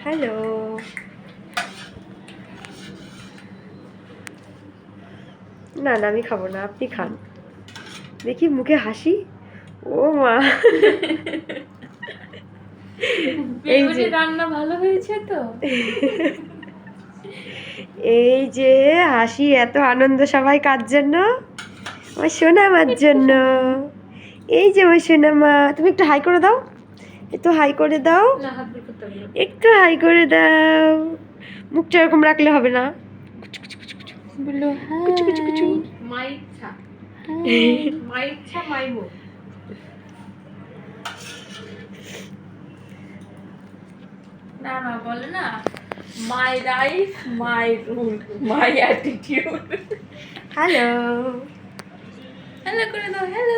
Hello. না না আমি খাবো না, আপনি খান। দেখি মুখে হাসি। ও মা, এই যে রান্না ভালো হয়েছে তো। এই যে হাসি, এত আনন্দ সবাই কার জন্য? আমার সোনা মার জন্য। এই যে আমার সোনা মা, তুমি একটু হাই করে দাও, একটু হাই করে দাও, না, হাত বের করতে হবে না। একটু হাই করে দাও। মুখটা এরকম রাখলে হবে না। বলো কুচু কুচু কুচু। মাই ইচ্ছা, মাই ইচ্ছা মাই মুখ। না না বলে না, my life my rule my attitude. Hello. Hello করে দাও, হ্যালো।